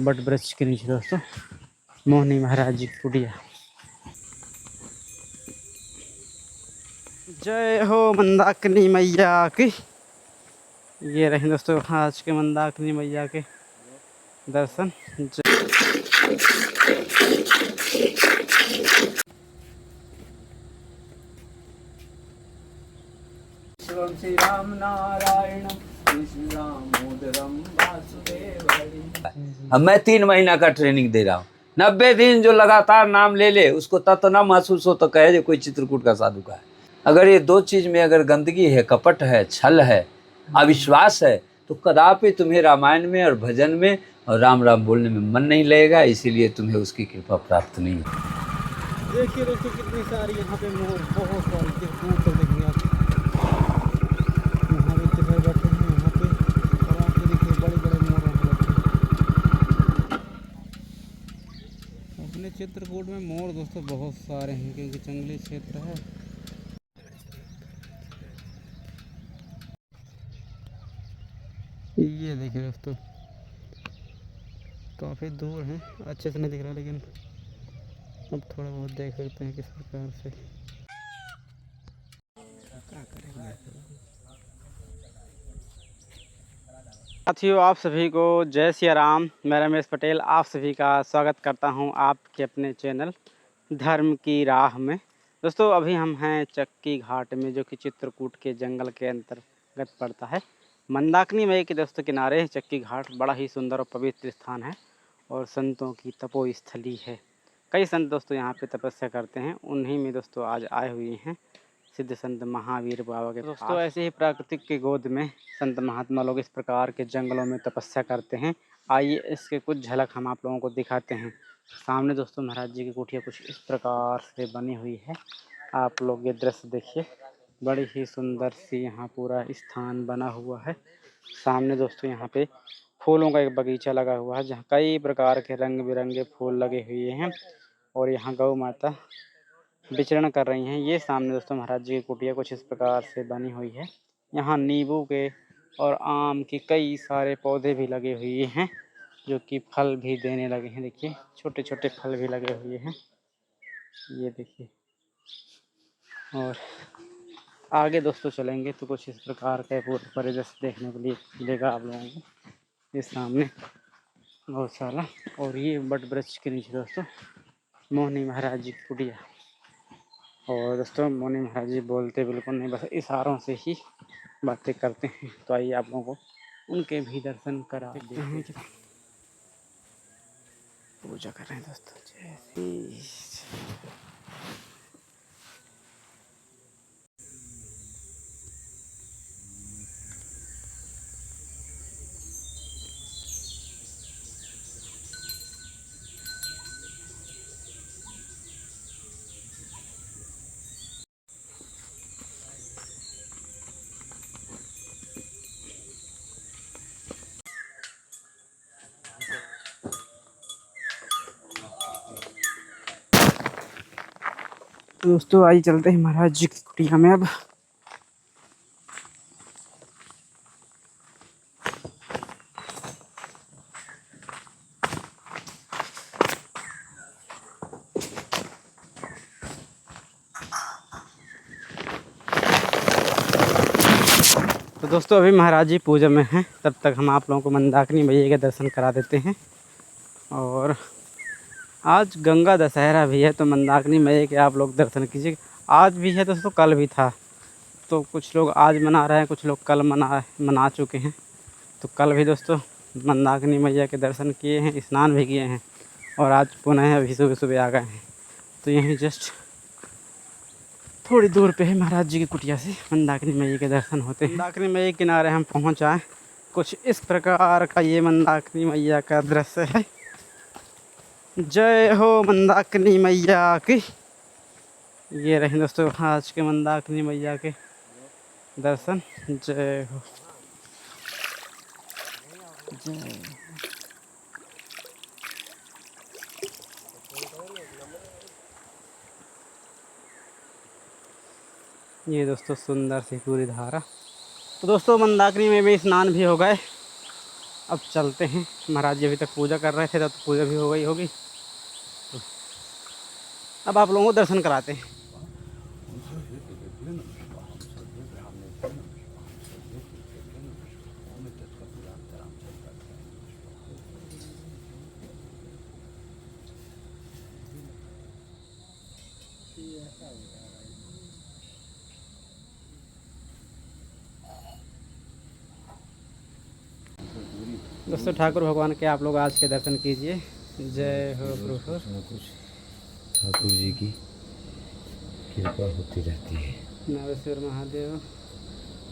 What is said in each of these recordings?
But वृक्ष के नीचे दोस्तों मोहिनी महाराज जी की कुटिया। जय हो मंदाकिनी मैया की। ये रहे दोस्तों आज के मंदाकिनी मैया के दर्शन। श्री राम नारायण श्री रामोदरम वासुदेव हरि। अब मैं 3 महीना का ट्रेनिंग दे रहा हूँ। 90 दिन जो लगातार नाम ले ले उसको तत्व ना महसूस हो तो कहे जो कोई चित्रकूट का साधु का है। अगर ये 2 चीज में अगर गंदगी है, कपट है, छल है, अविश्वास है तो कदापि तुम्हें रामायण में और भजन में और राम राम बोलने में मन नहीं लगेगा। इसीलिए तुम्हें उसकी कृपा प्राप्त नहीं है। देखिए दोस्तों कितनी सारी यहाँ पे मोर, बहुत सारी दूर तक देखेंगे आप। यहाँ पे घर बैठे हैं यहाँ पे, और आप देखिए बड़े बड़े मोर अपने चित्रकूट में। मोर दोस्तों बहुत सारे हैं क्योंकि जंगली क्षेत्र है। ये देखिए दोस्तों काफ़ी दूर है, अच्छे से नहीं दिख रहा, लेकिन अब थोड़ा बहुत देख सकते हैं किस प्रकार से। क्या करेंगे साथियों, आप सभी को जय सिया राम। मैं रमेश पटेल आप सभी का स्वागत करता हूं आपके अपने चैनल धर्म की राह में। दोस्तों अभी हम हैं चक्की घाट में, जो कि चित्रकूट के जंगल के अंतर्गत पड़ता है। मंदाकिनी मैया के दोस्तों किनारे चक्की घाट बड़ा ही सुंदर और पवित्र स्थान है और संतों की तपोस्थली है। कई संत दोस्तों यहाँ पे तपस्या करते हैं, उन्हीं में दोस्तों आज आए हुए हैं सिद्ध संत महावीर बाबा के। दोस्तों ऐसे ही प्राकृतिक की गोद में संत महात्मा लोग इस प्रकार के जंगलों में तपस्या करते हैं। आइए इसके कुछ झलक हम आप लोगों को दिखाते हैं। सामने दोस्तों महाराज जी की कुटिया कुछ इस प्रकार से बनी हुई है। आप लोग ये दृश्य देखिए, बड़ी ही सुंदर सी यहाँ पूरा स्थान बना हुआ है। सामने दोस्तों यहाँ पे फूलों का एक बगीचा लगा हुआ है, जहाँ कई प्रकार के रंग बिरंगे फूल लगे हुए हैं और यहाँ गौ माता विचरण कर रही हैं। ये सामने दोस्तों महाराज जी की कुटिया कुछ इस प्रकार से बनी हुई है। यहाँ नींबू के और आम के कई सारे पौधे भी लगे हुए हैं, जो कि फल भी देने लगे हैं। देखिए छोटे छोटे फल भी लगे हुए हैं, ये देखिए। और आगे दोस्तों चलेंगे तो कुछ इस प्रकार का पूरा परिदृश्य देखने को लिए मिलेगा आप लोगों को। ये सामने गौशाला और ये बट वृक्ष के नीचे दोस्तों मोहिनी महाराज जी की कुटिया। और दोस्तों मोहिनी महाराज जी बोलते बिल्कुल नहीं, बस इशारों से ही बातें करते हैं। तो आइए आप लोगों को उनके भी दर्शन करा देते हैं। पूजा कर रहे हैं दोस्तों। जय तो दोस्तों आइए चलते हैं महाराज जी की कुटिया में। अब तो दोस्तों अभी महाराज जी पूजा में हैं, तब तक हम आप लोगों को मंदाकिनी मैया के दर्शन करा देते हैं। और आज गंगा दशहरा भी है, तो मंदाकिनी मैया के आप लोग दर्शन कीजिए। आज भी है दोस्तों, कल भी था। तो कुछ लोग आज मना रहे हैं, कुछ लोग कल मना चुके हैं। तो कल भी दोस्तों मंदाकिनी मैया के दर्शन किए हैं, स्नान भी किए हैं और आज पुनः अभी सुबह सुबह आ गए हैं। तो यहीं जस्ट थोड़ी दूर पे है महाराज जी की कुटिया से मंदाकिनी मैया के दर्शन होते हैं। मंदाकिनी मैया के किनारे हम पहुँच आए। कुछ इस प्रकार का ये मंदाकिनी मैया का दृश्य है। जय हो मंदाकिनी मैया की। ये रहे दोस्तों आज के मंदाकिनी मैया के दर्शन। जय हो जय। ये दोस्तों सुंदर सी पूरी धारा। तो दोस्तों मंदाकिनी में भी स्नान भी हो गए अब चलते हैं। महाराज जी अभी तक पूजा कर रहे थे, तब तो पूजा भी हो गई होगी, तो अब आप लोगों को दर्शन कराते हैं। दोस्तों ठाकुर भगवान के आप लोग आज के दर्शन कीजिए। जय हो प्रभु। ठाकुर जी की कृपा होती रहती है। नवेश्वर महादेव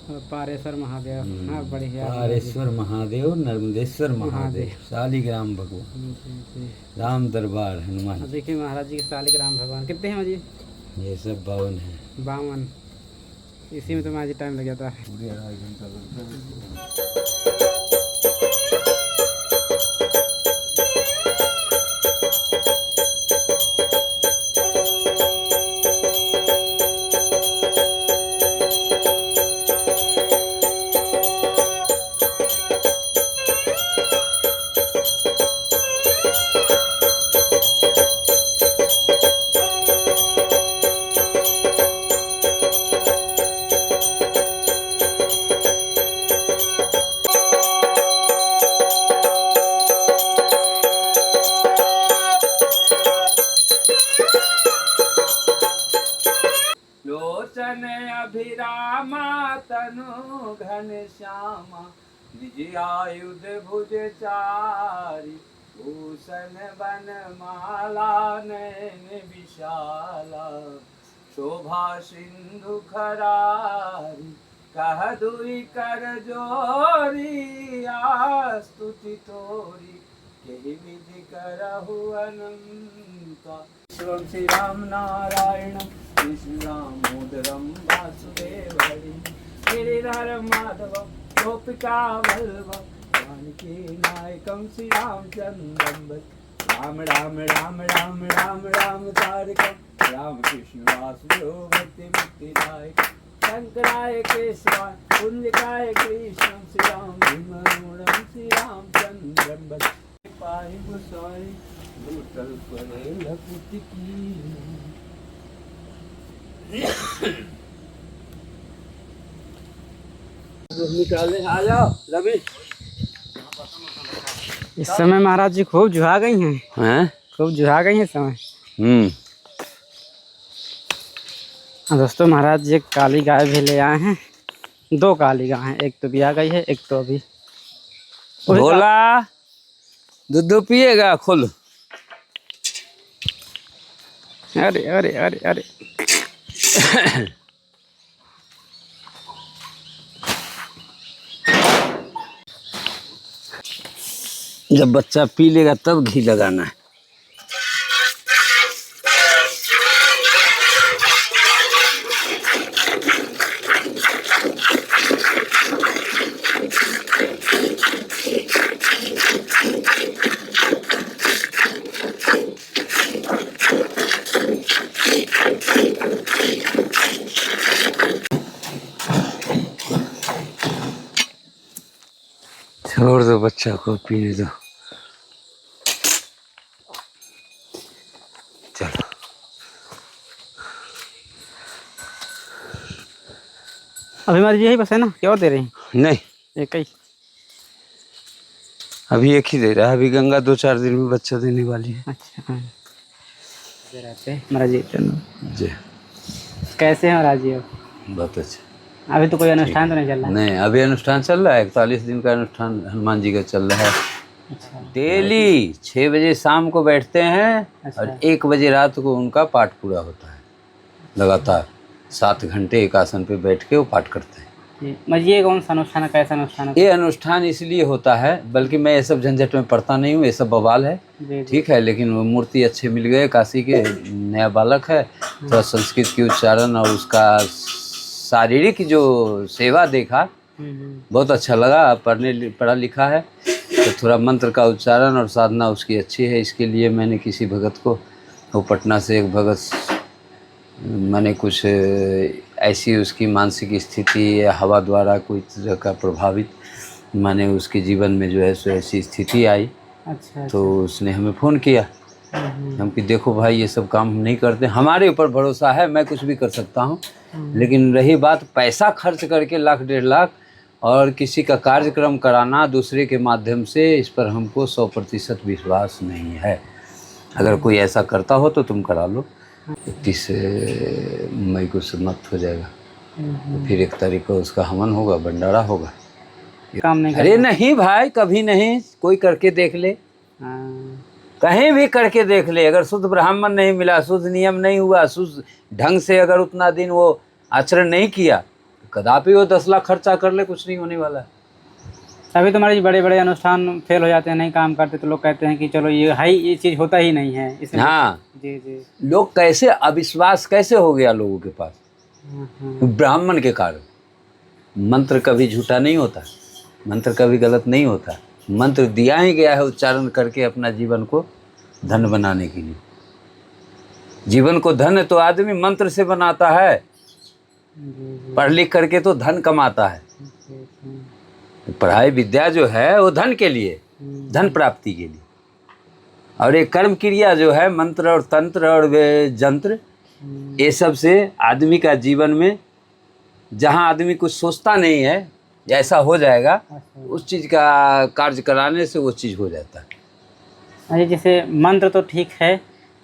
और पारेश्वर महादेव। हाँ बढ़िया। पारेश्वर महादेव, नर्मदेश्वर महादेव, शालिग्राम भगवान, जी। राम दरबार हनुमान। अब देखिए महाराज जी के शालिग्राम भगवान कितने हैं जी? ये सब 52 है। 52। इसी में तो महाराज जी टाइम लग जाता है। पूरे 2.5 घंटा लगता है। लोचन अभिरामा तनु घन श्यामा, निज आयुध भुज चारि, भूषण बन माला नयन विशाला, शोभा सिंधु खरारी, कह दुई कर जोरी, स्तुति तोरी यही विधि करहु अनंता। शिवम श्री राम नारायण श्री रामोदरम वासुदेव हरि, गिरिधर माधव गोपिका वल्लभ, जानकी नायकम श्री रामचंद्रम भज। राम राम राम राम राम राम तारकम, राम कृष्ण वासुदेव भक्ति मुक्ति दायक, शंकराय केशवाय पुण्यकाय कृष्णम, श्री राम भीमरूढ़म श्री रामचंद्रम भज। पाहि गोसाई लूटल पड़े लकुति की। निकाले आ जाओ रवि। इस समय महाराज जी खूब जुहा गई हैं। खूब जुहा गई हैं इस समय। दोस्तों महाराज जी एक काली गाय भी ले आए हैं। 2 काली गाय हैं, एक तो भी आ गई है, एक तो अभी। भोला दूध पिएगा? खोलो। अरे अरे अरे अरे जब बच्चा पी लेगा तब घी लगाना है। छोड़ दो बच्चा को पीने दो। चलो अभी महाराज जी यही बस है ना, क्या और दे रही हैं? नहीं, एक ही अभी एक ही दे रहा है। अभी गंगा 2-4 दिन में बच्चा देने वाली है। अच्छा हाँ दे रहते हैं महाराज जी। जी कैसे हैं महाराज जी? अब बहुत अच्छा। अभी तो कोई अनुष्ठान तो नहीं चल रहा? नहीं, अभी अनुष्ठान चल रहा है। 41 दिन का अनुष्ठान हनुमान जी का चल रहा है। अच्छा। डेली 6 बजे शाम को बैठते हैं। अच्छा। और 1 बजे रात को उनका पाठ पूरा होता है। लगातार 7 घंटे एक आसन पे बैठ के वो पाठ करते हैं। ये कौन सा अनुष्ठान है, कैसा अनुष्ठान है? ये अनुष्ठान इसलिए होता है, बल्कि मैं ये सब झंझट में पढ़ता नहीं हूँ, ये सब बवाल है। ठीक है, लेकिन वो मूर्ति अच्छे मिल गए काशी के, नया बालक है, तो संस्कृत की उच्चारण और उसका शारीरिक जो सेवा देखा बहुत अच्छा लगा। पढ़ा लिखा है तो थोड़ा मंत्र का उच्चारण और साधना उसकी अच्छी है। इसके लिए मैंने किसी भगत को, वो पटना से एक भगत, मैंने कुछ ऐसी उसकी मानसिक स्थिति या हवा द्वारा कोई तरह का प्रभावित माने उसके जीवन में जो है सो ऐसी स्थिति आई, अच्छा तो उसने हमें फ़ोन किया। हम कि देखो भाई ये सब काम हम नहीं करते, हमारे ऊपर भरोसा है, मैं कुछ भी कर सकता हूँ, लेकिन रही बात पैसा खर्च करके लाख 1.5 लाख और किसी का कार्यक्रम कराना दूसरे के माध्यम से, इस पर हमको 100% विश्वास नहीं है। अगर कोई ऐसा करता हो तो तुम करा लो। 31 मई को समाप्त हो जाएगा, तो फिर 1 तारीख को उसका हवन होगा, भंडारा होगा। काम नहीं अरे करना। नहीं भाई, कभी नहीं, कोई करके देख ले, हाँ, कहीं भी करके देख ले। अगर शुद्ध ब्राह्मण नहीं मिला, शुद्ध नियम नहीं हुआ, शुद्ध ढंग से अगर उतना दिन वो आचरण नहीं किया, तो कदापि वो 10 लाख खर्चा कर ले, कुछ नहीं होने वाला है। तभी तुम्हारे बड़े बड़े अनुष्ठान फेल हो जाते हैं, नहीं काम करते, तो लोग कहते हैं कि चलो ये है, ये चीज़ होता ही नहीं है इसमें। हाँ, जी जी। लोग कैसे अविश्वास कैसे हो गया लोगों के पास, ब्राह्मण के कारण। मंत्र कभी झूठा नहीं होता, मंत्र कभी गलत नहीं होता, मंत्र दिया ही गया है उच्चारण करके अपना जीवन को धन बनाने के लिए। जीवन को धन तो आदमी मंत्र से बनाता है, पढ़ लिख करके तो धन कमाता है। पढ़ाई विद्या जो है वो धन के लिए, धन प्राप्ति के लिए, और ये कर्म क्रिया जो है मंत्र और तंत्र और वे जंत्र, ये सब से आदमी का जीवन में जहाँ आदमी कुछ सोचता नहीं है ऐसा हो जाएगा, उस चीज़ का कार्य कराने से वो चीज़ हो जाता है। अरे जैसे मंत्र तो ठीक है,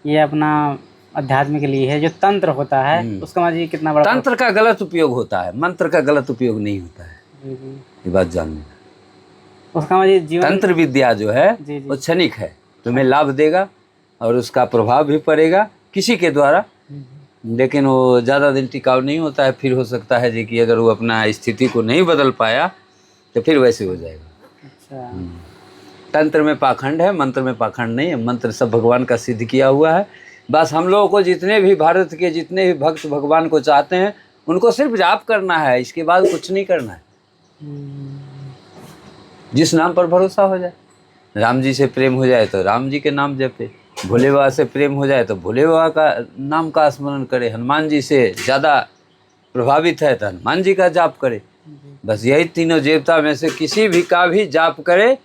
ये अपना अध्यात्म के लिए है, जो तंत्र होता है उसका माजी कितना बड़ा तंत्र का गलत उपयोग होता है, मंत्र का गलत उपयोग नहीं होता है। ये बात जान लेना। उसका माजी जीवन तंत्र विद्या जो है वो क्षणिक है, तुम्हें लाभ देगा और उसका प्रभाव भी पड़ेगा किसी के द्वारा, लेकिन वो ज़्यादा दिन टिकाऊ नहीं होता है। फिर हो सकता है जी कि अगर वो अपना स्थिति को नहीं बदल पाया तो फिर वैसे हो जाएगा। अच्छा। तंत्र में पाखंड है, मंत्र में पाखंड नहीं है। मंत्र सब भगवान का सिद्ध किया हुआ है। बस हम लोगों को जितने भी भारत के जितने भी भक्त भगवान को चाहते हैं उनको सिर्फ जाप करना है, इसके बाद कुछ नहीं करना है। जिस नाम पर भरोसा हो जाए, राम जी से प्रेम हो जाए तो राम जी के नाम जपे, भोले बाबा से प्रेम हो जाए तो भोले बाबा का नाम का स्मरण करे, हनुमान जी से ज़्यादा प्रभावित है तो हनुमान जी का जाप करे। बस यही तीनों देवता में से किसी भी का भी जाप करे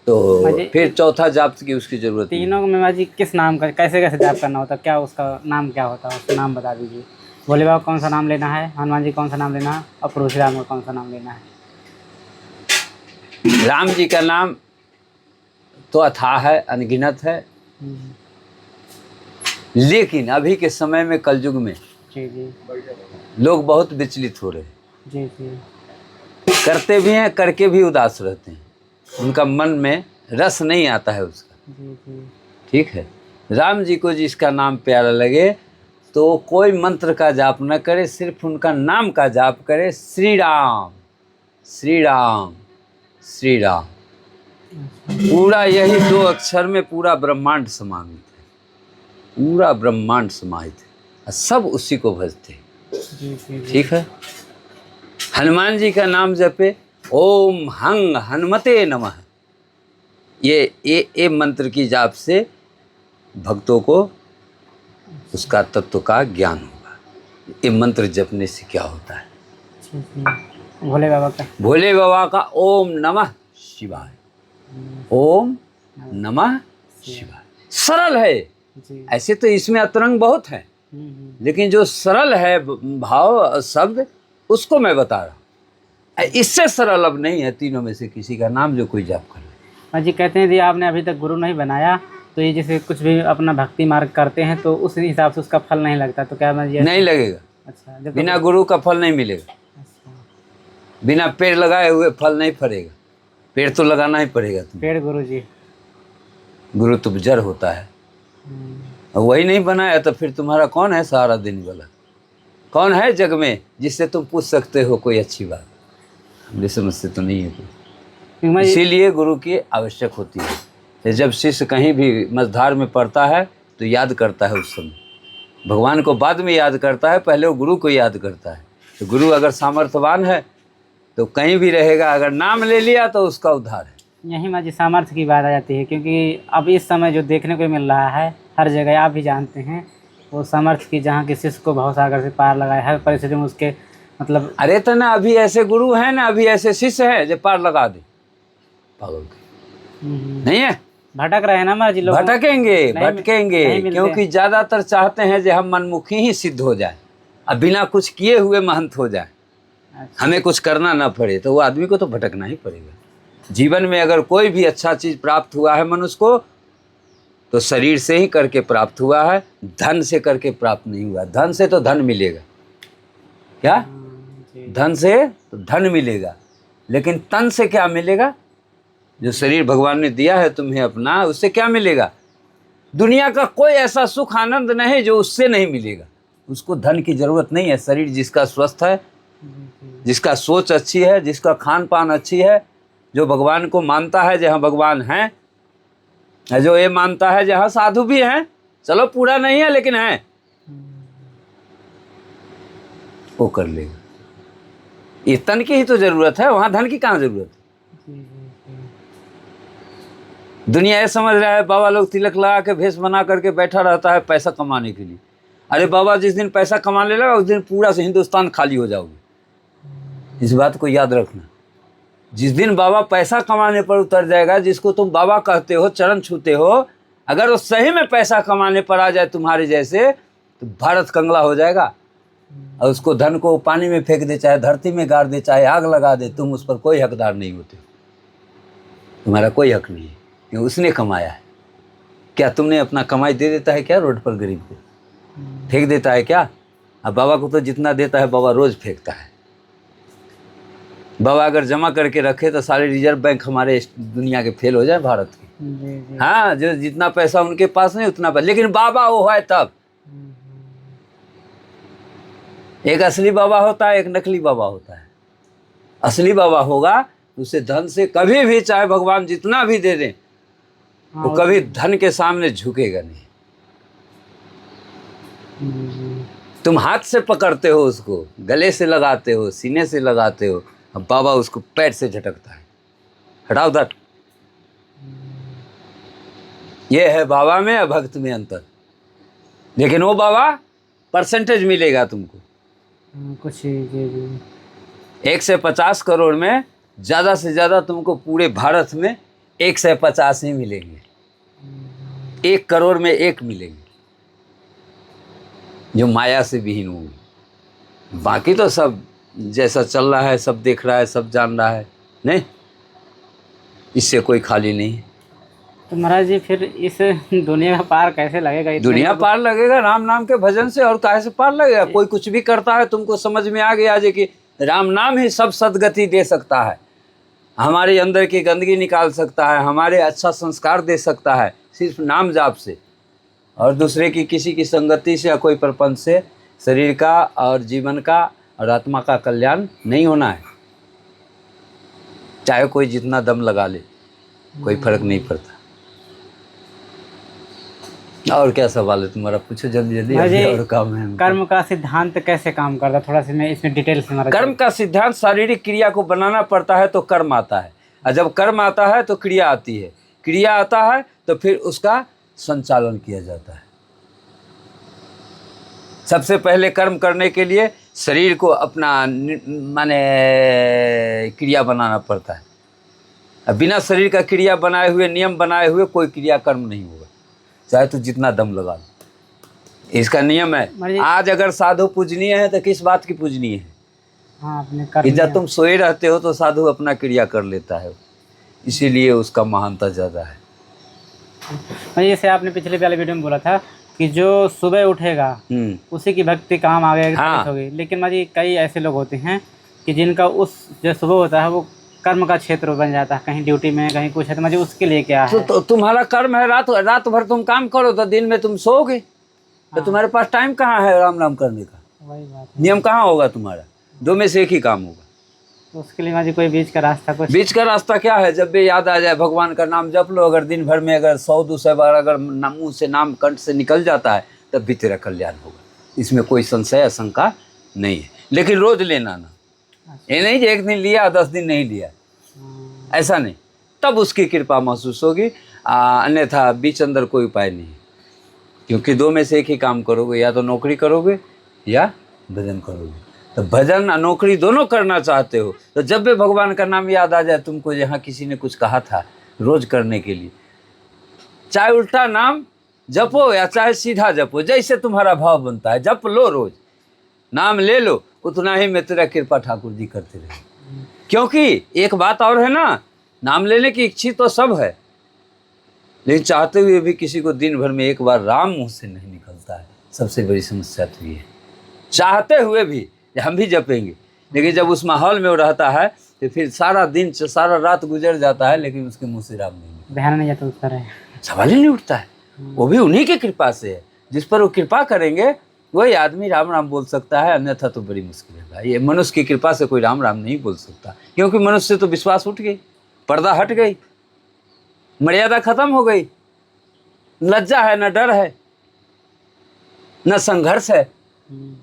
तो फिर चौथा जाप की उसकी जरूरत नहीं। तीनों में माजी किस नाम का कैसे कैसे जाप करना होता है, क्या उसका नाम क्या होता है, उसका नाम बता दीजिए। भोले बाबा कौन सा नाम लेना है, हनुमान जी कौन सा नाम लेना है, और परशुराम का कौन सा नाम लेना है। राम जी का नाम तो अथाह है, अनगिनत है, लेकिन अभी के समय में कलयुग में जी जी लोग बहुत विचलित हो रहे हैं। जी जी। करते भी हैं, करके भी उदास रहते हैं, उनका मन में रस नहीं आता है उसका। जी जी। ठीक है, राम जी को जिसका नाम प्यारा लगे तो कोई मंत्र का जाप न करे, सिर्फ उनका नाम का जाप करे, श्री राम श्री राम श्री राम। पूरा यही 2 अक्षर में पूरा ब्रह्मांड समाहित है, पूरा ब्रह्मांड समाहित है, सब उसी को भजते हैं। ठीक है, हनुमान जी का नाम जपे, ओम हंग हनुमते नमः, ये मंत्र की जाप से भक्तों को उसका तत्व का ज्ञान होगा। ये मंत्र जपने से क्या होता है, भोले बाबा का ओम नमः शिवाय, ओम नमः शिवाय सरल है। ऐसे तो इसमें अतरंग बहुत है, लेकिन जो सरल है भाव शब्द उसको मैं बता रहा हूँ। इससे सरल अब नहीं है तीनों में से किसी का नाम जो कोई जाप कर ले। जी कहते हैं जी आपने अभी तक गुरु नहीं बनाया, तो ये जैसे कुछ भी अपना भक्ति मार्ग करते हैं तो उस हिसाब से उसका फल नहीं लगता, तो क्या मैं नहीं लगेगा। अच्छा, बिना गुरु का फल नहीं मिलेगा। बिना पेड़ लगाए हुए फल नहीं फलेगा, पेड़ तो लगाना ही पड़ेगा। पेड़ गुरु जी, गुरु तो जड़ होता है, और वही नहीं बनाया तो फिर तुम्हारा कौन है सहारा देने वाला, कौन है जग में जिससे तुम पूछ सकते हो कोई अच्छी बात। मेरे समझ से तो नहीं है कोई। इसीलिए गुरु की आवश्यक होती है। जब शिष्य कहीं भी मझधार में पड़ता है तो याद करता है, उस समय भगवान को बाद में याद करता है, पहले वो गुरु को याद करता है। तो गुरु अगर सामर्थ्यवान है तो कहीं भी रहेगा, अगर नाम ले लिया तो उसका उद्धार है। यही माँ जी सामर्थ्य की बात आ जाती है, क्योंकि अब इस समय जो देखने को मिल रहा है हर जगह, आप भी जानते हैं, वो सामर्थ्य की, जहाँ किसी को भवसागर से पार लगाए, हर परिस्थिति में उसके मतलब अरे तो ना अभी ऐसे गुरु हैं ना, अभी ऐसे शिष्य हैं जो पार लगा दे पागल के, नहीं है। भटक रहे हैं ना महाराज जी लोग, भटकेंगे नहीं भटकेंगे, मिलते। क्योंकि ज्यादातर चाहते हैं जो हम मनमुखी ही सिद्ध हो जाए, अब बिना कुछ किए हुए महंत हो जाए, अच्छा। हमें कुछ करना ना पड़े, तो वो आदमी को तो भटकना ही पड़ेगा। जीवन में अगर कोई भी अच्छा चीज प्राप्त हुआ है मनुष्य को, तो शरीर से ही करके प्राप्त हुआ है, धन से करके प्राप्त नहीं हुआ। धन से तो धन मिलेगा, क्या जी। धन से तो धन मिलेगा, लेकिन तन से क्या मिलेगा? जो शरीर भगवान ने दिया है तुम्हें अपना, उससे क्या मिलेगा? दुनिया का कोई ऐसा सुख आनंद नहीं जो उससे नहीं मिलेगा। उसको धन की जरूरत नहीं है। शरीर जिसका स्वस्थ है, जिसका सोच अच्छी है, जिसका खान पान अच्छी है, जो भगवान को मानता है जहाँ भगवान हैं, जो ये मानता है जहाँ साधु भी हैं, चलो पूरा नहीं है लेकिन है, वो कर लेगा। ये तन की ही तो जरूरत है, वहां धन की कहाँ जरूरत है? दुनिया ये समझ रहा है बाबा लोग तिलक लगा के भेष बना करके बैठा रहता है पैसा कमाने के लिए। अरे बाबा जिस दिन पैसा कमाने लगा उस दिन पूरा से हिंदुस्तान खाली हो जाओगे, इस बात को याद रखना। जिस दिन बाबा पैसा कमाने पर उतर जाएगा, जिसको तुम बाबा कहते हो, चरण छूते हो, अगर वो सही में पैसा कमाने पर आ जाए तुम्हारे जैसे, तो भारत कंगला हो जाएगा। और उसको धन को पानी में फेंक दे, चाहे धरती में गाड़ दे, चाहे आग लगा दे, तुम उस पर कोई हकदार नहीं होते, तुम्हारा कोई हक नहीं है, क्योंकि उसने कमाया है। क्या तुमने अपना कमाई दे देता है क्या रोड पर गरीब को? फेंक देता है क्या? अब बाबा को तो जितना देता है बाबा रोज फेंकता है। बाबा अगर जमा करके रखे तो सारे रिजर्व बैंक हमारे इस दुनिया के फेल हो जाए, भारत के। हाँ, जो जितना पैसा उनके पास नहीं उतना पैसा, लेकिन बाबा वो है तब। एक असली बाबा होता है, एक नकली बाबा होता है। असली बाबा होगा उसे धन से कभी भी, चाहे भगवान जितना भी दे दें, वो कभी धन के सामने झुकेगा नहीं। तुम हाथ से पकड़ते हो उसको, गले से लगाते हो, सीने से लगाते हो, अब बाबा उसको पैर से झटकता है, हटाओ दट। ये है बाबा में और भक्त में अंतर। लेकिन वो बाबा परसेंटेज मिलेगा तुमको कुछ 1 से 50 करोड़ में ज़्यादा से ज़्यादा तुमको पूरे भारत में 1 से 50 ही मिलेंगे, 1 करोड़ में 1 मिलेंगे जो माया से विहीन होंगे। बाकी तो सब जैसा चल रहा है, सब देख रहा है, सब जान रहा है, नहीं, इससे कोई खाली नहीं है। तो महाराज जी फिर इस दुनिया का पार कैसे लगेगा? दुनिया पार लगेगा राम नाम के भजन से, और काहे से पार लगेगा? कोई कुछ भी करता है, तुमको समझ में आ गया जे कि राम नाम ही सब सदगति दे सकता है, हमारे अंदर की गंदगी निकाल सकता है, हमारे अच्छा संस्कार दे सकता है, सिर्फ नाम जाप से। और दूसरे की किसी की संगति से या कोई प्रपंच से शरीर का और जीवन का और आत्मा का कल्याण नहीं होना है। चाहे कोई जितना दम लगा ले, कोई फर्क नहीं पड़ता। और क्या सवाल है तुम्हारा? पूछो जल्दी जल्दी, अभी और काम है। कर्म का सिद्धांत कैसे काम करता है, थोड़ा सा मैं इसमें डिटेल से महाराज। कर्म का सिद्धांत, शारीरिक क्रिया को बनाना पड़ता है तो कर्म आता है, और जब कर्म आता है तो क्रिया आती है, क्रिया आता है तो फिर उसका संचालन किया जाता है। सबसे पहले कर्म करने के लिए शरीर को अपना माने क्रिया बनाना पड़ता है। अब बिना शरीर का क्रिया बनाए हुए, नियम बनाए हुए कोई क्रिया कर्म नहीं होगा, चाहे तो जितना दम लगा लो। इसका नियम है। आज अगर साधु पूजनीय है तो किस बात की पूजनीय है? हाँ, अपने कर्म। जब तुम सोए रहते हो तो साधु अपना क्रिया कर लेता है, इसीलिए उसका महानता ज़्यादा है। जैसे आपने पिछले वाले वीडियो में बोला था कि जो सुबह उठेगा उसी की भक्ति काम आगे होगी। लेकिन माजी कई ऐसे लोग होते हैं कि जिनका उस जो सुबह होता है वो कर्म का क्षेत्र बन जाता है, कहीं ड्यूटी में कहीं कुछ है, तो मुझे उसके लिए क्या है? तो तुम्हारा कर्म है, रात भर तुम काम करो तो दिन में तुम सोओगे, तो तुम्हारे पास टाइम कहाँ है राम नाम करने का? वही बात है। नियम कहाँ होगा तुम्हारा? 2 में से एक ही काम होगा। तो उसके लिए माजी कोई बीच का रास्ता? कुछ बीच का रास्ता क्या है? जब भी याद आ जाए भगवान का नाम जप लो। अगर दिन भर में अगर 100-200 बार अगर मुँह से नाम कंठ से निकल जाता है तब भी तेरा कल्याण होगा, इसमें कोई संशय शंका नहीं है। लेकिन रोज लेना ना, ये नहीं कि एक दिन लिया 10 दिन नहीं लिया, ऐसा नहीं, तब उसकी कृपा महसूस होगी। अन्यथा बीच अंदर कोई उपाय नहीं है, क्योंकि 2 में से एक ही काम करोगे, या तो नौकरी करोगे या भजन करोगे। तो भजन और नौकरी दोनों करना चाहते हो तो जब भी भगवान का नाम याद आ जाए तुमको, यहाँ किसी ने कुछ कहा था रोज करने के लिए, चाहे उल्टा नाम जपो या चाहे सीधा जपो, जैसे तुम्हारा भाव बनता है जप लो, रोज नाम ले लो, उतना ही मैं तेरा कृपा ठाकुर जी करते रहे। क्योंकि एक बात और है ना, नाम लेने की इच्छा तो सब है, लेकिन चाहते हुए भी किसी को दिन भर में एक बार राम मुंह से नहीं निकलता है। सबसे बड़ी समस्या तो ये है, चाहते हुए भी हम भी जपेंगे, लेकिन जब उस माहौल में वो रहता है तो फिर सारा दिन सारा रात गुजर जाता है, लेकिन उसके मुंह से राम नहीं निकलता, ध्यान नहीं जाता उस पर, सवाल ही नहीं उठता है। वो भी उन्हीं की कृपा से है, जिस पर वो कृपा करेंगे वही आदमी राम राम बोल सकता है, अन्यथा तो बड़ी मुश्किल है भाई। ये मनुष्य की कृपा से कोई राम राम नहीं बोल सकता, क्योंकि मनुष्य से तो विश्वास उठ गई, पर्दा हट गई, मर्यादा खत्म हो गई, लज्जा है, न डर है, न संघर्ष है,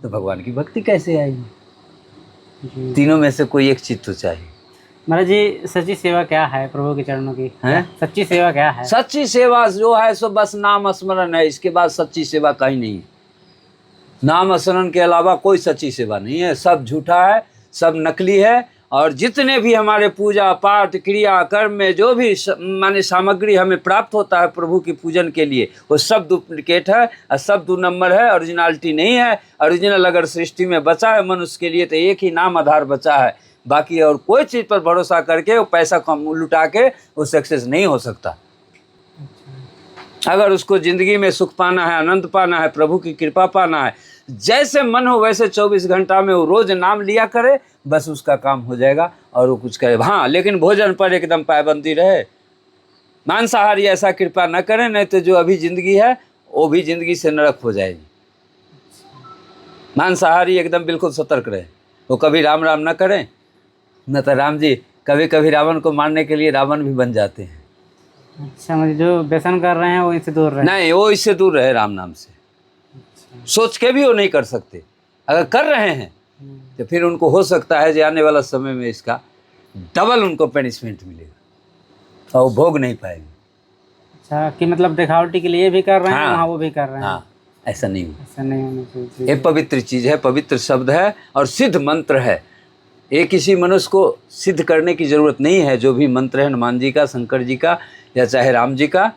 तो भगवान की भक्ति कैसे आएगी? तीनों में से कोई एक चीज तो चाहिए। महाराज जी, सच्ची सेवा क्या है प्रभु के चरणों की? है सच्ची सेवा क्या है? सच्ची सेवा जो है सो बस नाम स्मरण है, इसके बाद सच्ची सेवा कहीं नहीं है। नाम स्मरण के अलावा कोई सच्ची सेवा नहीं है, सब झूठा है, सब नकली है। और जितने भी हमारे पूजा पाठ क्रिया कर्म में जो भी माने सामग्री हमें प्राप्त होता है प्रभु की पूजन के लिए, वो सब डुप्लीकेट है और सब 2 नंबर है, ओरिजिनलिटी नहीं है। ओरिजिनल अगर सृष्टि में बचा है मनुष्य के लिए तो एक ही नाम आधार बचा है, बाकी और कोई चीज़ पर भरोसा करके वो पैसा कम लुटा के वो सक्सेस नहीं हो सकता। अगर उसको ज़िंदगी में सुख पाना है, आनंद पाना है, प्रभु की कृपा पाना है, जैसे मन हो वैसे 24 घंटा में वो रोज़ नाम लिया करे, बस उसका काम हो जाएगा और वो कुछ करे। हाँ, लेकिन भोजन पर एकदम पाबंदी रहे, मांसाहारी ऐसा कृपा न करें, नहीं तो जो अभी ज़िंदगी है वो भी ज़िंदगी से नरक हो जाएगी। मांसाहारी एकदम बिल्कुल सतर्क रहे, वो कभी राम राम न करें, न तो राम जी कभी कभी रावण को मारने के लिए रावण भी बन जाते हैं। अच्छा, मतलब जो व्यसन कर रहे हैं वो इससे दूर रहे? नहीं, वो इससे दूर रहे राम नाम से। सोच के भी वो नहीं कर सकते, अगर कर रहे हैं तो फिर उनको हो सकता है कि आने वाला समय में इसका डबल उनको पनिशमेंट मिलेगा और वो भोग नहीं पाएंगे। अच्छा, कि मतलब दिखावटी के लिए भी कर रहे हैं, हाँ, वहाँ वो भी कर रहे हैं। हाँ, ऐसा नहीं हो, ऐसा नहीं होना चाहिए। ये पवित्र चीज़ है, पवित्र शब्द है और सिद्ध मंत्र है। ये किसी मनुष्य को सिद्ध करने की ज़रूरत नहीं है। जो भी मंत्र है हनुमान जी का, शंकर जी का या चाहे राम जी का,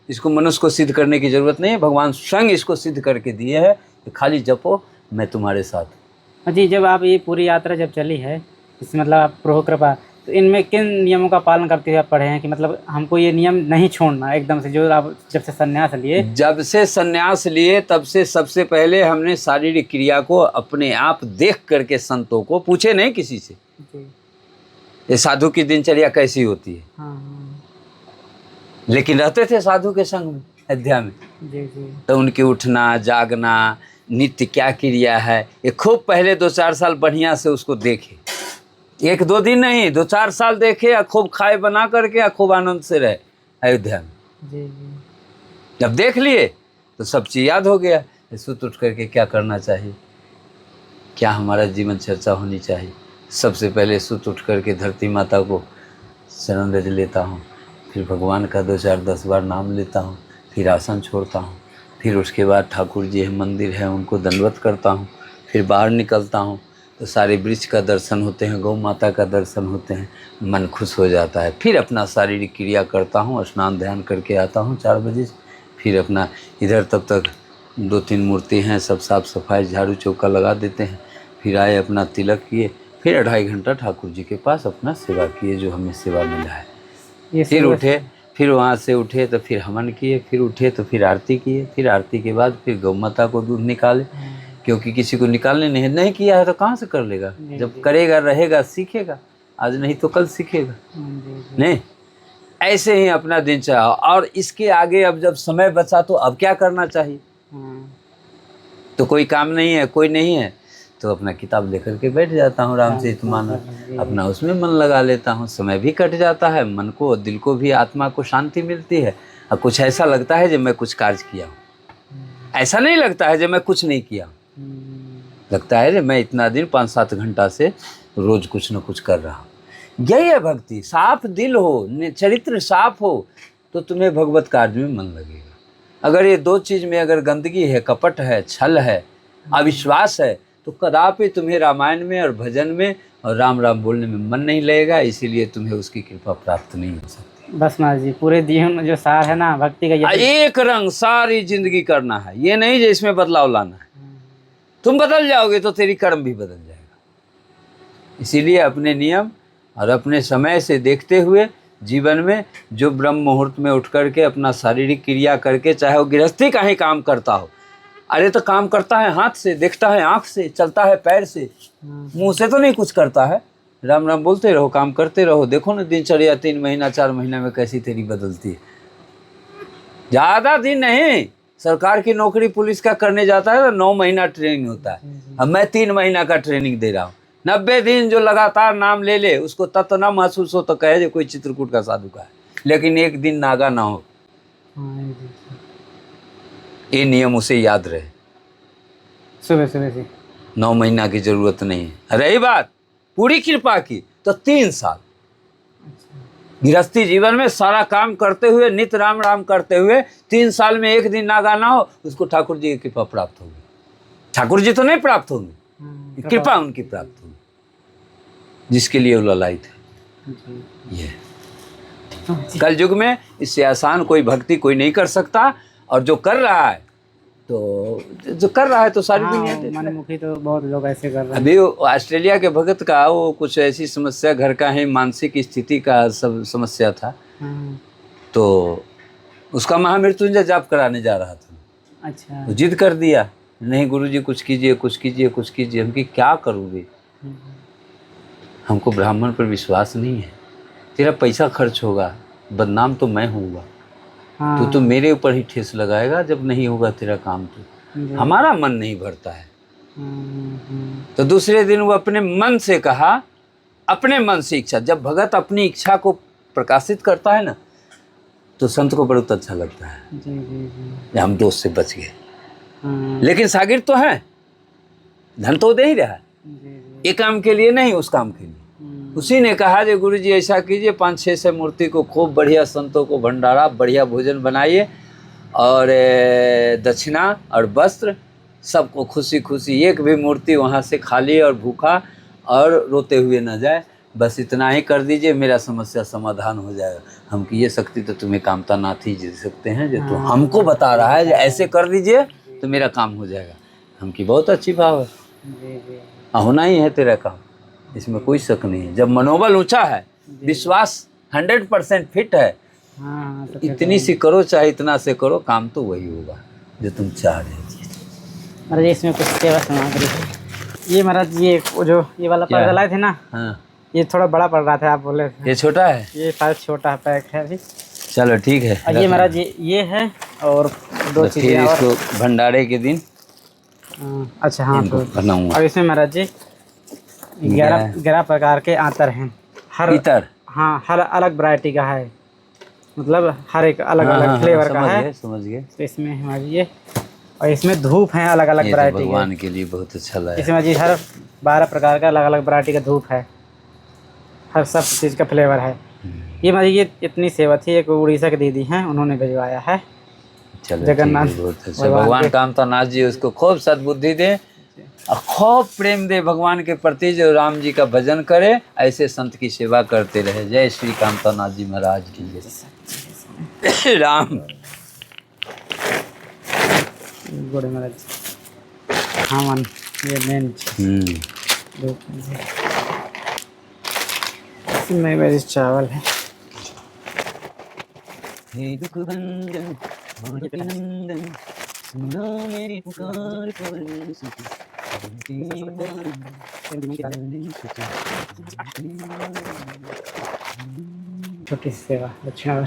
इसको मनुष्य को सिद्ध करने की ज़रूरत नहीं है। भगवान स्वयं इसको सिद्ध करके दिए है कि खाली जपो, मैं तुम्हारे साथ। जी, जब आप ये पूरी यात्रा जब चली है, इसमें मतलब आप प्रभु कृपा, तो इनमें किन नियमों का पालन करते हुए आप पढ़े हैं कि मतलब हमको ये नियम नहीं छोड़ना एकदम से, जो आप जब से संन्यास लिए? जब से संन्यास लिए तब से सबसे पहले हमने शारीरिक क्रिया को अपने आप देख करके, संतों को पूछे नहीं किसी से, ये साधु की दिनचर्या कैसी होती है। हाँ। लेकिन रहते थे साधु के संग में, अध्याय में, जी जी, तो उनकी उठना जागना, नित्य क्या क्रिया है, ये खूब पहले 2-4 साल बढ़िया से उसको देखे। 1-2 दिन नहीं, 2-4 साल देखे और खूब खाए बना करके और खूब आनंद से रहे अयोध्या में। जी जी। जब देख लिए तो सब चीज़ याद हो गया, सुत उठ करके क्या करना चाहिए, क्या हमारा जीवन चर्चा होनी चाहिए। सबसे पहले सुत उठ करके धरती माता को शरण ले लेता हूँ, फिर भगवान का 2-4-10 बार नाम लेता हूँ, फिर आसन छोड़ता हूँ, फिर उसके बाद ठाकुर जी है, मंदिर है, उनको दंडवत करता हूँ, फिर बाहर निकलता हूँ तो सारे वृक्ष का दर्शन होते हैं, गौ माता का दर्शन होते हैं, मन खुश हो जाता है। फिर अपना शारीरिक क्रिया करता हूँ, स्नान ध्यान करके आता हूँ 4 बजे, फिर अपना इधर तब तक 2-3 मूर्ति हैं, सब साफ सफाई झाड़ू चौका लगा देते हैं, फिर आए अपना तिलक किए, फिर 2.5 घंटा ठाकुर जी के पास अपना सेवा किए, जो हमें सेवा मिला है। फिर उठे, फिर वहाँ से उठे तो फिर हवन किए, फिर उठे तो फिर आरती किए, फिर आरती के बाद फिर गौ माता को दूध निकाले, क्योंकि किसी को निकालने नहीं किया है तो कहाँ से कर लेगा। जब करेगा रहेगा सीखेगा, आज नहीं तो कल सीखेगा। नहीं, ऐसे ही अपना दिनचर्या। और इसके आगे अब जब समय बचा तो अब क्या करना चाहिए, तो कोई काम नहीं है, कोई नहीं है, तो अपना किताब लेकर के बैठ जाता हूँ, रामचरितमानस, अपना उसमें मन लगा लेता हूँ। समय भी कट जाता है, मन को, दिल को भी, आत्मा को शांति मिलती है और कुछ ऐसा लगता है जब मैं कुछ कार्य किया हूँ। ऐसा नहीं लगता है जब मैं कुछ नहीं किया, लगता है कि मैं इतना दिन 5-7 घंटा से रोज कुछ न कुछ कर रहा हूँ। यही है भक्ति। साफ दिल हो, चरित्र साफ हो तो तुम्हें भगवत कार्य में मन लगेगा। अगर ये 2 चीज़ में अगर गंदगी है, कपट है, छल है, अविश्वास है, तो कदापि तुम्हें रामायण में और भजन में और राम राम बोलने में मन नहीं लगेगा, इसीलिए तुम्हें उसकी कृपा प्राप्त नहीं हो सकती। बस महाराज जी, पूरे जीवन में जो सार है ना भक्ति का, ये एक रंग सारी जिंदगी करना है, ये नहीं जो इसमें बदलाव लाना है। तुम बदल जाओगे तो तेरी कर्म भी बदल जाएगा। इसीलिए अपने नियम और अपने समय से देखते हुए जीवन में जो ब्रह्म मुहूर्त में उठ करके अपना शारीरिक क्रिया करके, चाहे वो गृहस्थी का ही काम करता हो, अरे तो काम करता है हाथ से, देखता है आँख से, चलता है पैर से, मुंह से तो नहीं कुछ करता है। राम राम बोलते रहो, काम करते रहो, देखो ना दिनचर्या 3 महीना 4 महीना में कैसी तेरी बदलती है। ज़्यादा दिन नहीं, सरकार की नौकरी पुलिस का करने जाता है तो 9 महीना ट्रेनिंग होता है। अब मैं 3 महीना का ट्रेनिंग दे रहा हूँ। 90 दिन जो लगातार नाम ले ले, उसको तत्व ना महसूस हो तो कहे जो कोई चित्रकूट का साधु का है, लेकिन एक दिन नागा ना हो, ये नियम उसे याद रहे। सुबह सुबह से 9 महीना की जरूरत नहीं है। रही बात पूरी कृपा की तो 3 साल गृहस्थी जीवन में सारा काम करते हुए, नित्य राम राम करते हुए 3 साल में एक दिन नागा ना हो, उसको ठाकुर जी की कृपा प्राप्त होगी। ठाकुर जी तो नहीं प्राप्त होंगे, कृपा उनकी प्राप्त होगी, जिसके लिए वो ललायित है। ये कल युग में इससे आसान कोई भक्ति कोई नहीं कर सकता, और जो कर रहा है तो सारी दुनिया देख रहा है। मनमुखी तो बहुत लोग ऐसे कर रहे हैं। अभी ऑस्ट्रेलिया के भगत का वो कुछ ऐसी समस्या, घर का है, मानसिक स्थिति का सब समस्या था, तो उसका महामृत्युंजय जाप कराने जा रहा था। अच्छा। तो जिद कर दिया, नहीं गुरुजी कुछ कीजिए, कुछ कीजिए, कुछ कीजिए। हम कि क्या करोगे, हमको ब्राह्मण पर विश्वास नहीं है, तेरा पैसा खर्च होगा, बदनाम तो मैं होऊंगा, तो मेरे ऊपर ही ठेस लगाएगा जब नहीं होगा तेरा काम। तो हमारा मन नहीं भरता है। तो दूसरे दिन वो अपने मन से कहा, अपने मन से इच्छा, जब भगत अपनी इच्छा को प्रकाशित करता है ना, तो संत को बहुत अच्छा लगता है। जी। हम दोस्त से बच गए, लेकिन सागिर तो है, धन तो दे ही रहा है, ये काम के लिए नहीं, उस काम के लिए। उसी ने कहा जो गुरुजी ऐसा कीजिए, 5-6 मूर्ति को खूब बढ़िया संतों को भंडारा, बढ़िया भोजन बनाइए, और दक्षिणा और वस्त्र सबको खुशी खुशी, एक भी मूर्ति वहाँ से खाली और भूखा और रोते हुए न जाए, बस इतना ही कर दीजिए, मेरा समस्या समाधान हो जाएगा। हम की ये शक्ति तो तुम्हें कामता नाथ ही दे सकते हैं, जो तो हमको बता रहा है, ऐसे कर दीजिए तो मेरा काम हो जाएगा। हम की बहुत अच्छी भाव है, होना ही है तेरा काम, इसमें कोई शक नहीं है। जब मनोबल ऊंचा है, विश्वास 100% फिट है, तो इतनी सी करो चाहे इतना से करो, काम तो वही होगा जो तुम चाह रहे हो। महाराज इसमें कुछ सेवा सामग्री है। ये महाराज ये जो ये वाला पर्दा लाए थे ना, ये थोड़ा बड़ा पड़ रहा था, आप बोले थे। ये छोटा है, ये शायद छोटा पैक है अभी। चलो ठीक है। और ये महाराज ये है, और 2 चीजें और इसको भंडारे के दिन। अच्छा हाँ, बनाऊंगा। और इसमें महाराज जी 11 प्रकार के आतर हैं। हर इतर, हाँ, हर अलग वैरायटी का है, मतलब हर एक अलग अलग फ्लेवर का है। समझ गए। तो इसमें हमारी ये, और इसमें धूप है अलग अलग वैरायटी के, भगवान के लिए बहुत अच्छा लगा। इसमें जी हर 12 प्रकार का अलग अलग वैरायटी का धूप है, हर सब चीज़ का फ्लेवर है। ये हमारी ये इतनी सेवा थी, एक उड़ीसा की दीदी हैं, उन्होंने भिजवाया है। चलो जगन्नाथ, बहुत अच्छा। भगवान कामता नाथ जी उसको खूब सद्बुद्धि दे और खूब प्रेम दे भगवान के प्रति, जो राम जी का भजन करे, ऐसे संत की सेवा करते रहे। जय श्री कामता नाथ जी महाराज की जय। राम गोड़े महाराज, हाँ मन, ये मेन इसमें मेरी चावल है। हे दुख भंजन मानव नंदन, सुनो मेरी पुकार पर सुख। छोटी सी सेवा, अच्छा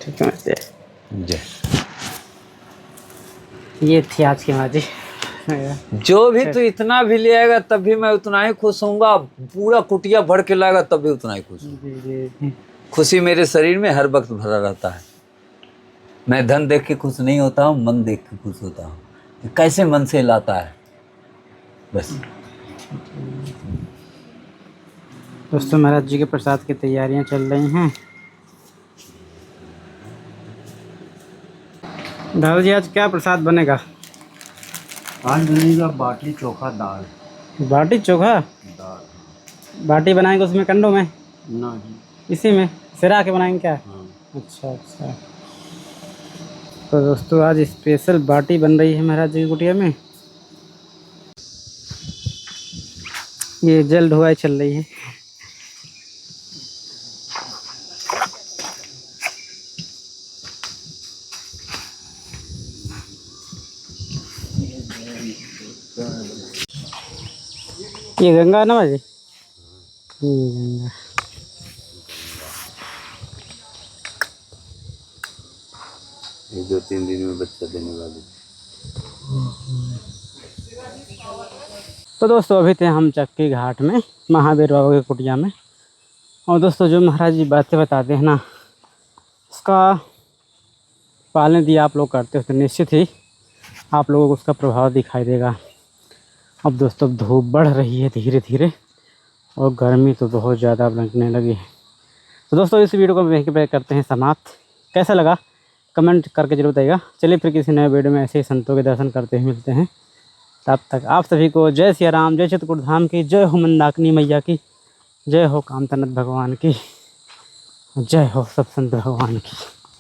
ठीक है। जय। ये थी आज की महाराज जी। जो भी तू इतना भी ले आएगा तब भी मैं उतना ही खुश होऊंगा, पूरा कुटिया भर के लाएगा तब भी उतना ही खुश हूँ। खुशी मेरे शरीर में हर वक्त भरा रहता है। मैं धन देख के खुश नहीं होता हूँ, मन देख के खुश होता हूँ। कैसे मन से लाता है बस। दोस्तों महाराज जी के प्रसाद की तैयारियां चल रही हैं। दादा जी आज क्या प्रसाद बनेगा? आज बनेगा बाटी चोखा दाल। बाटी चोखा, बाटी बनाएंगे उसमें कंडों में, नहीं। इसी में सिरा के बनाएंगे क्या? हाँ। अच्छा अच्छा। तो दोस्तों आज स्पेशल बाटी बन रही है महाराज जी की कुटिया में। ये जल ढुआई चल रही है। ये गंगा ना भाजी, ये गंगा। ये 2-3 दिन में बच्चा देने वाली। तो दोस्तों अभी थे हम चक्की घाट में महावीर बाबा की कुटिया में। और दोस्तों जो महाराज जी बातें बताते हैं ना, उसका पालन यदि आप लोग करते हो तो निश्चित ही आप लोगों को उसका प्रभाव दिखाई देगा। अब दोस्तों धूप बढ़ रही है धीरे धीरे और गर्मी तो बहुत ज़्यादा लगने लगी है। तो दोस्तों इस वीडियो को वहीं पे करते हैं समाप्त। कैसा लगा कमेंट करके जरूर बताइएगा। चलिए फिर किसी नए वीडियो में ऐसे ही संतों के दर्शन करते हुए मिलते हैं। तब तक आप सभी को जय सिया राम, जय चित्रकूट धाम की, जय हो मंदाकिनी मैया की, जय हो कामतनत भगवान की, जय हो सब संत भगवान की।